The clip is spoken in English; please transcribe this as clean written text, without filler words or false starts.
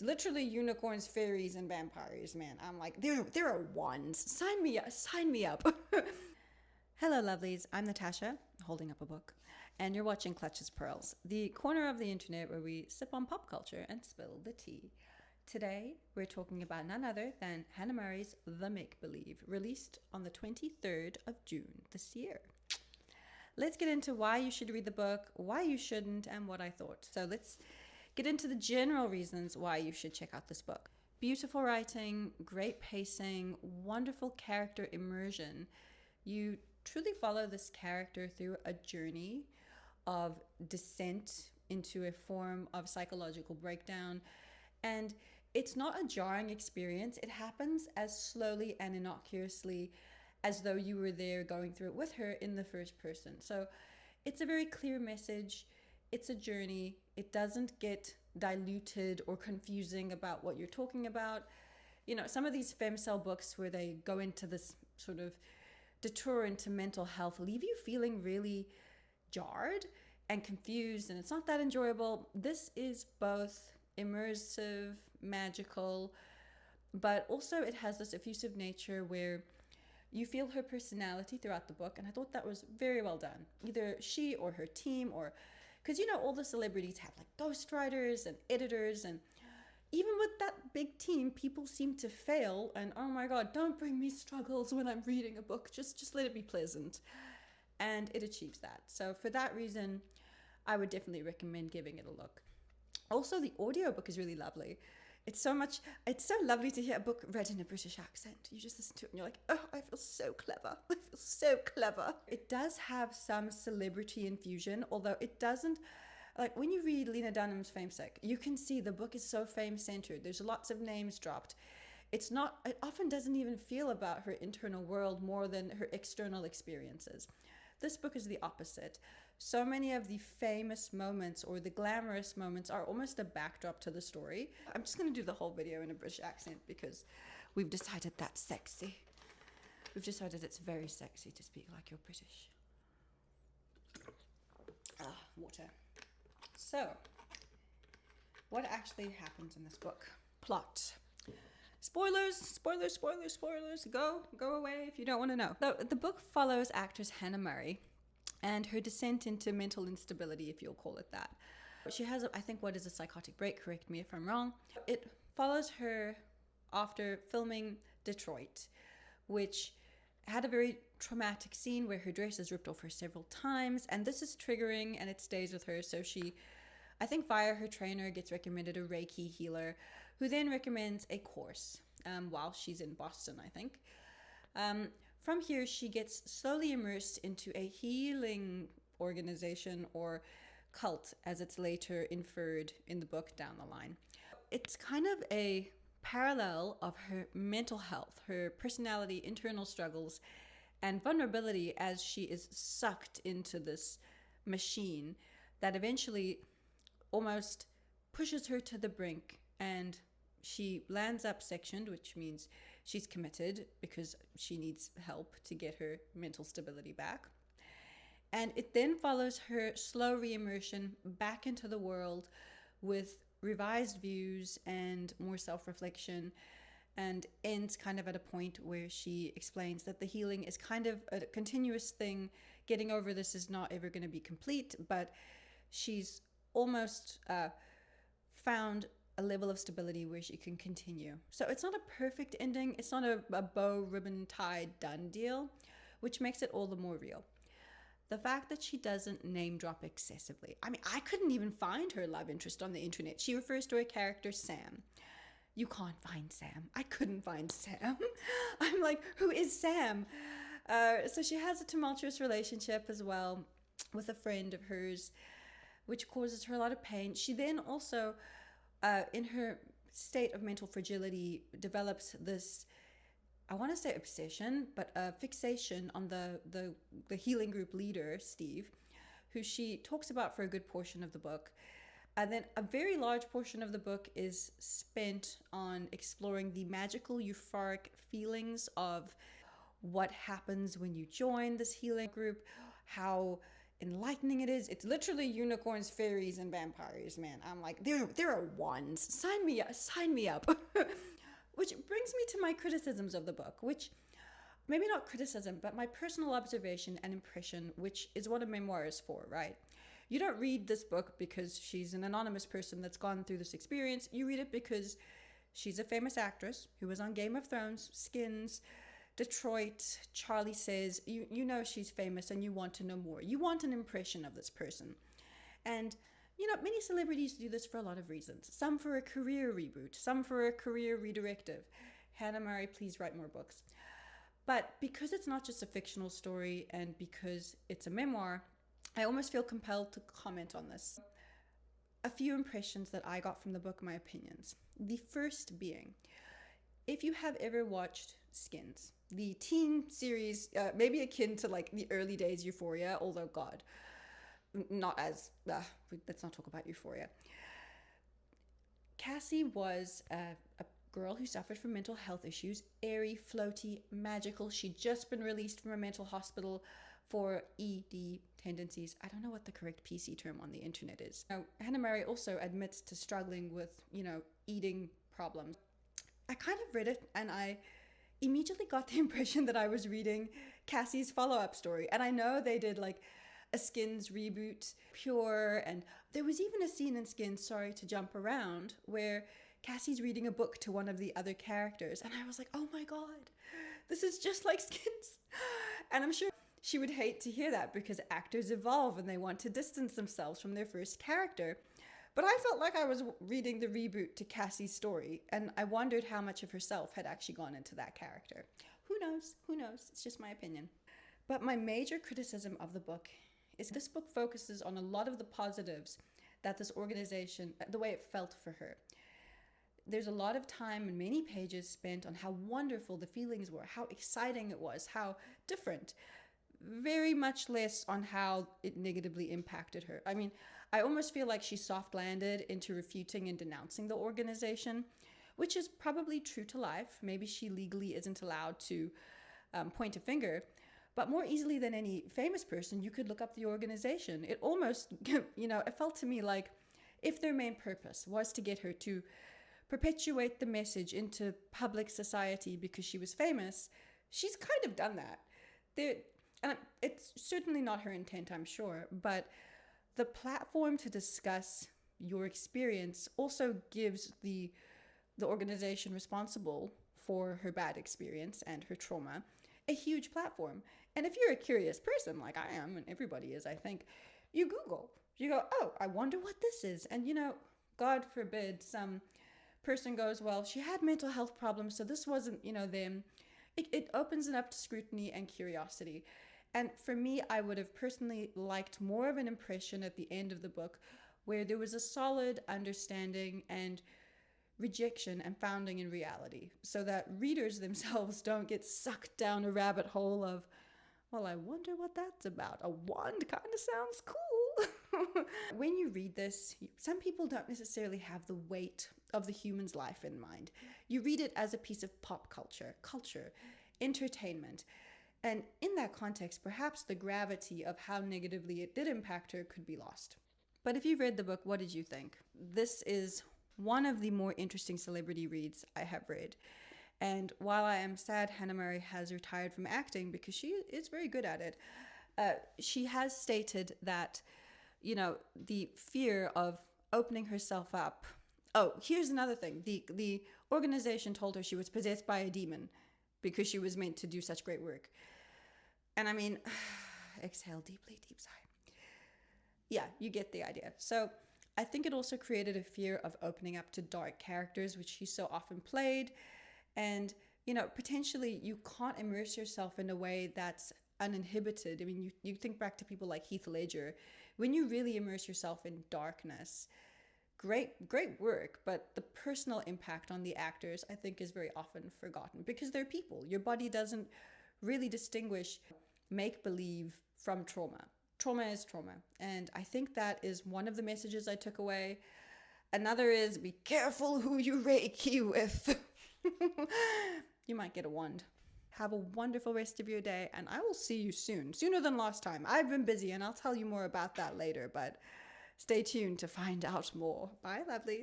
It's literally unicorns, fairies, and vampires, man. I'm like, there are ones. Sign me up. Sign me up. Hello, lovelies. I'm Natasha, holding up a book, and you're watching Clutches Pearls, the corner of the internet where we sip on pop culture and spill the tea. Today, we're talking about none other than Hannah Murray's The Make-Believe, released on the 23rd of June this year. Let's get into why you should read the book, why you shouldn't, and what I thought. So let's get into the general reasons why you should check out this book. Beautiful writing, great pacing, wonderful character immersion. You truly follow this character through a journey of descent into a form of psychological breakdown. And it's not a jarring experience. It happens as slowly and innocuously as though you were there going through it with her in the first person. So it's a very clear message. It's a journey. It doesn't get diluted or confusing about what you're talking about. You know, some of these femcel books where they go into this sort of detour into mental health leave you feeling really jarred and confused, and it's not that enjoyable. This is both immersive, magical, but also it has this effusive nature where you feel her personality throughout the book, and I thought that was very well done. Either she or her team, or because you know all the celebrities have like ghostwriters and editors, and even with that big team, people seem to fail. And oh my God, don't bring me struggles when I'm reading a book. Just let it be pleasant, and it achieves that. So for that reason, I would definitely recommend giving it a look. Also, the audiobook is really lovely. It's so lovely to hear a book read in a British accent. You just listen to it and you're like, oh, I feel so clever. I feel so clever. It does have some celebrity infusion, although it doesn't, like when you read Lena Dunham's Famesick, you can see the book is so fame-centered. There's lots of names dropped. It often doesn't even feel about her internal world more than her external experiences. This book is the opposite. So many of the famous moments or the glamorous moments are almost a backdrop to the story. I'm just going to do the whole video in a British accent because we've decided that's sexy. We've decided it's very sexy to speak like you're British. Water. So, what actually happens in this book? Plot. Spoilers. Go away if you don't want to know. So, the book follows actress Hannah Murray and her descent into mental instability, if you'll call it that. She has, I think, what is a psychotic break, correct me if I'm wrong. It follows her after filming Detroit, which had a very traumatic scene where her dress is ripped off her several times, and this is triggering and it stays with her. So she, I think via her trainer, gets recommended a Reiki healer who then recommends a course while she's in Boston, I think. From here, she gets slowly immersed into a healing organization or cult, as it's later inferred in the book down the line. It's kind of a parallel of her mental health, her personality, internal struggles, and vulnerability as she is sucked into this machine that eventually almost pushes her to the brink, and she lands up sectioned, which means she's committed because she needs help to get her mental stability back. And it then follows her slow re-immersion back into the world with revised views and more self-reflection, and ends kind of at a point where she explains that the healing is kind of a continuous thing. Getting over this is not ever going to be complete, but she's almost found a level of stability where she can continue. So it's not a perfect ending. It's not a bow, ribbon, tied, done deal, which makes it all the more real. The fact that she doesn't name drop excessively. I mean, I couldn't even find her love interest on the internet. She refers to her character Sam. You can't find Sam. I couldn't find Sam. I'm like, who is Sam? So she has a tumultuous relationship as well with a friend of hers, which causes her a lot of pain. She then also, in her state of mental fragility, develops this, I want to say obsession, but a fixation on the healing group leader, Steve, who she talks about for a good portion of the book. And then a very large portion of the book is spent on exploring the magical, euphoric feelings of what happens when you join this healing group, how enlightening it is. It's literally unicorns, fairies, and vampires, man. I'm like, there are wands. Sign me up. Which brings me to my criticisms of the book, which maybe not criticism, but my personal observation and impression, which is what a memoir is for, right? You don't read this book because she's an anonymous person that's gone through this experience. You read it because she's a famous actress who was on Game of Thrones, Skins, Detroit, Charlie Says. You know she's famous and you want to know more. You want an impression of this person. And, many celebrities do this for a lot of reasons. Some for a career reboot, some for a career redirective. Hannah Murray, please write more books. But because it's not just a fictional story and because it's a memoir, I almost feel compelled to comment on this. A few impressions that I got from the book, my opinions. The first being, if you have ever watched Skins, the teen series, maybe akin to like the early days Euphoria, although God, not as, let's not talk about Euphoria. Cassie was a girl who suffered from mental health issues, airy, floaty, magical. She'd just been released from a mental hospital for ED tendencies. I don't know what the correct PC term on the internet is. Now, Hannah Murray also admits to struggling with, eating problems. I kind of read it and I immediately got the impression that I was reading Cassie's follow-up story. And I know they did like a Skins reboot, Pure, and there was even a scene in Skins, sorry to jump around, where Cassie's reading a book to one of the other characters. And I was like, oh my God, this is just like Skins. And I'm sure she would hate to hear that because actors evolve and they want to distance themselves from their first character. But I felt like I was reading the reboot to Cassie's story, and I wondered how much of herself had actually gone into that character. Who knows? Who knows? It's just my opinion. But my major criticism of the book is this book focuses on a lot of the positives that this organization, the way it felt for her. There's a lot of time and many pages spent on how wonderful the feelings were, how exciting it was, how different. Very much less on how it negatively impacted her. I mean, I almost feel like she soft landed into refuting and denouncing the organization, which is probably true to life. Maybe she legally isn't allowed to point a finger, but more easily than any famous person, you could look up the organization. It almost, it felt to me like if their main purpose was to get her to perpetuate the message into public society because she was famous, she's kind of done that. And it's certainly not her intent, I'm sure, but the platform to discuss your experience also gives the organization responsible for her bad experience and her trauma a huge platform. And if you're a curious person like I am, and everybody is, I think, you Google. You go, oh, I wonder what this is. And, God forbid some person goes, well, she had mental health problems, so this wasn't, them. It opens it up to scrutiny and curiosity. And for me, I would have personally liked more of an impression at the end of the book where there was a solid understanding and rejection and founding in reality so that readers themselves don't get sucked down a rabbit hole of, well, I wonder what that's about. A wand kind of sounds cool. When you read this, some people don't necessarily have the weight of the human's life in mind. You read it as a piece of pop culture, entertainment. And in that context, perhaps the gravity of how negatively it did impact her could be lost. But if you've read the book, what did you think? This is one of the more interesting celebrity reads I have read. And while I am sad Hannah Murray has retired from acting because she is very good at it, she has stated that, the fear of opening herself up. Oh, here's another thing. The organization told her she was possessed by a demon because she was meant to do such great work. And I mean, exhale deeply, deep sigh. Yeah, you get the idea. So I think it also created a fear of opening up to dark characters, which she so often played. And, potentially you can't immerse yourself in a way that's uninhibited. I mean, you think back to people like Heath Ledger. When you really immerse yourself in darkness, great work, but the personal impact on the actors, I think, is very often forgotten because they're people. Your body doesn't really distinguish make-believe from trauma. Trauma is trauma. And I think that is one of the messages I took away. Another is be careful who you Reiki with. You might get a wand. Have a wonderful rest of your day, and I will see you soon, sooner than last time. I've been busy, and I'll tell you more about that later, but stay tuned to find out more. Bye, lovelies.